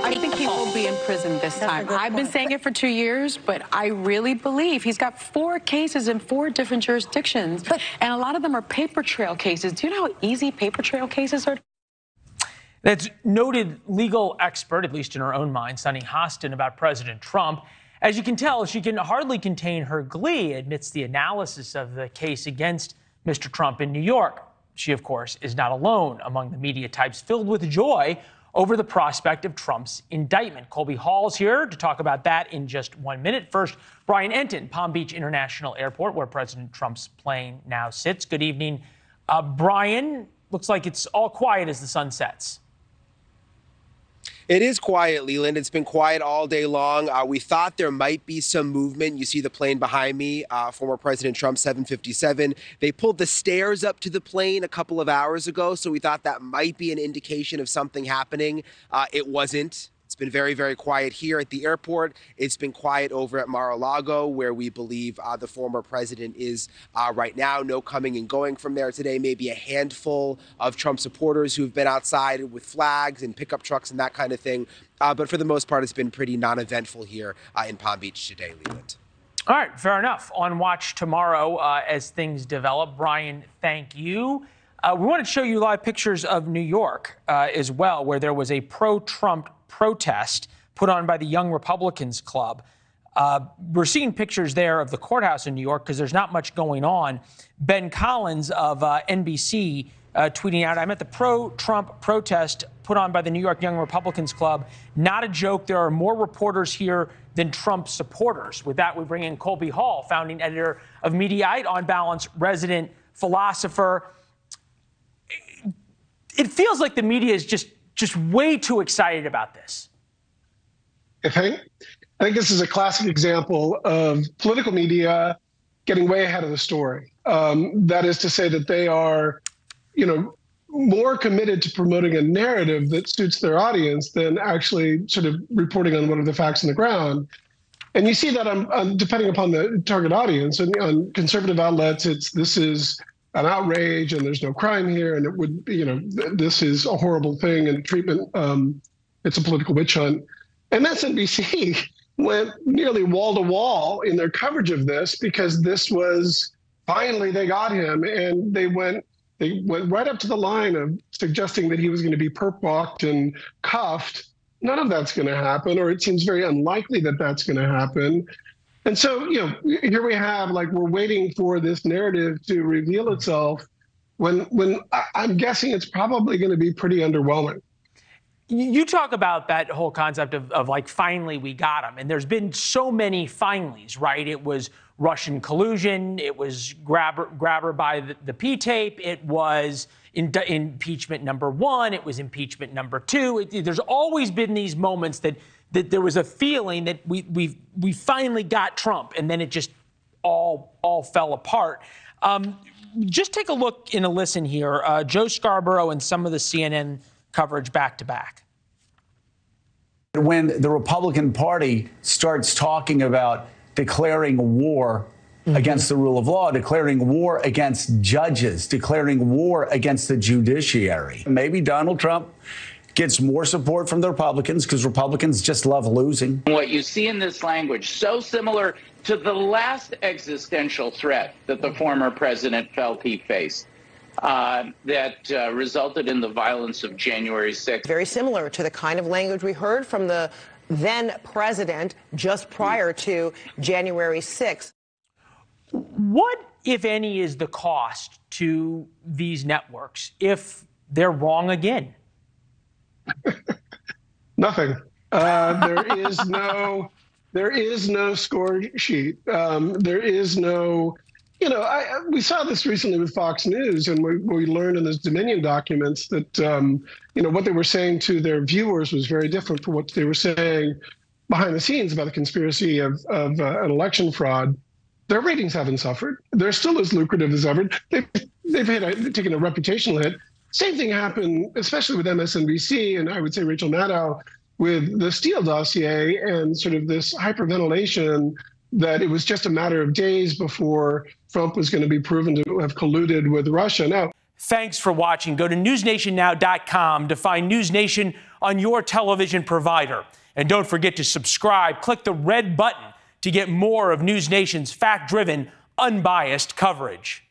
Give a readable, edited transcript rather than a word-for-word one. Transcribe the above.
I think he will be in prison this time. I've been saying it for 2 years, but I really believe he's got 4 cases in 4 different jurisdictions. And a lot of them are paper trail cases. Do you know how easy paper trail cases are? That's noted legal expert, at least in her own mind, Sunny Hostin, about President Trump. As you can tell, she can hardly contain her glee amidst the analysis of the case against Mr. Trump in New York. She, of course, is not alone among the media types filled with joy over the prospect of Trump's indictment. Colby Hall is here to talk about that in just 1 minute. First, Brian Entin, Palm Beach International Airport, where President Trump's plane now sits. Good evening. Brian, looks like it's all quiet as the sun sets. It is quiet, Leland. It's been quiet all day long. We thought there might be some movement. You see the plane behind me, former President Trump 757. They pulled the stairs up to the plane a couple of hours ago, so we thought that might be an indication of something happening. It wasn't. It's been very, very quiet here at the airport. It's been quiet over at Mar-a-Lago, where we believe the former president is right now. No coming and going from there today. Maybe a handful of Trump supporters who've been outside with flags and pickup trucks and that kind of thing. But for the most part, it's been pretty non-eventful here in Palm Beach today, Leland. All right, fair enough. On watch tomorrow as things develop. Brian, thank you. We want to show you live pictures of New York as well, where there was a pro-Trump protest put on by the Young Republicans Club. We're seeing pictures there of the courthouse in New York because there's not much going on. Ben Collins of NBC tweeting out, I'm at the pro-Trump protest put on by the New York Young Republicans Club. Not a joke. There are more reporters here than Trump supporters. With that, we bring in Colby Hall, founding editor of Mediaite, On Balance, resident philosopher. It feels like the media is just way too excited about this. I think this is a classic example of political media getting way ahead of the story. That is to say that they are, more committed to promoting a narrative that suits their audience than actually sort of reporting on what are the facts on the ground. And you see that depending upon the target audience. And on conservative outlets, this is an outrage and there's no crime here, and it would, this is a horrible thing and treatment. It's a political witch hunt. And MSNBC went nearly wall to wall in their coverage of this because this was finally they got him, and they went right up to the line of suggesting that he was going to be perp walked and cuffed. None of that's going to happen, or it seems very unlikely that that's going to happen. And so, here we have, we're waiting for this narrative to reveal itself when I'm guessing it's probably going to be pretty underwhelming. You talk about that whole concept of finally we got him. And there's been so many finallys, right? It was Russian collusion. It was grabber by the P-tape. It was impeachment #1. It was impeachment #2. There's always been these moments that there was a feeling that we finally got Trump, and then it just all fell apart. Just take a look and a listen here. Joe Scarborough and some of the CNN coverage back to back. When the Republican Party starts talking about declaring war against the rule of law, declaring war against judges, declaring war against the judiciary, maybe Donald Trump gets more support from the Republicans because Republicans just love losing. What you see in this language, so similar to the last existential threat that the former president felt he faced, that resulted in the violence of January 6th. Very similar to the kind of language we heard from the then president just prior to January 6th. What, if any, is the cost to these networks if they're wrong again? Nothing. There is no score sheet. There is no, we saw this recently with Fox News, and we learned in those Dominion documents that, what they were saying to their viewers was very different from what they were saying behind the scenes about the conspiracy of an election fraud. Their ratings haven't suffered. They're still as lucrative as ever. They've taken a reputational hit. Same thing happened, especially with MSNBC, and I would say Rachel Maddow, with the Steele dossier and sort of this hyperventilation that it was just a matter of days before Trump was going to be proven to have colluded with Russia. Now, Thanks for watching. Go to newsnationnow.com to find NewsNation on your television provider. And don't forget to subscribe. Click the red button to get more of NewsNation's fact-driven, unbiased coverage.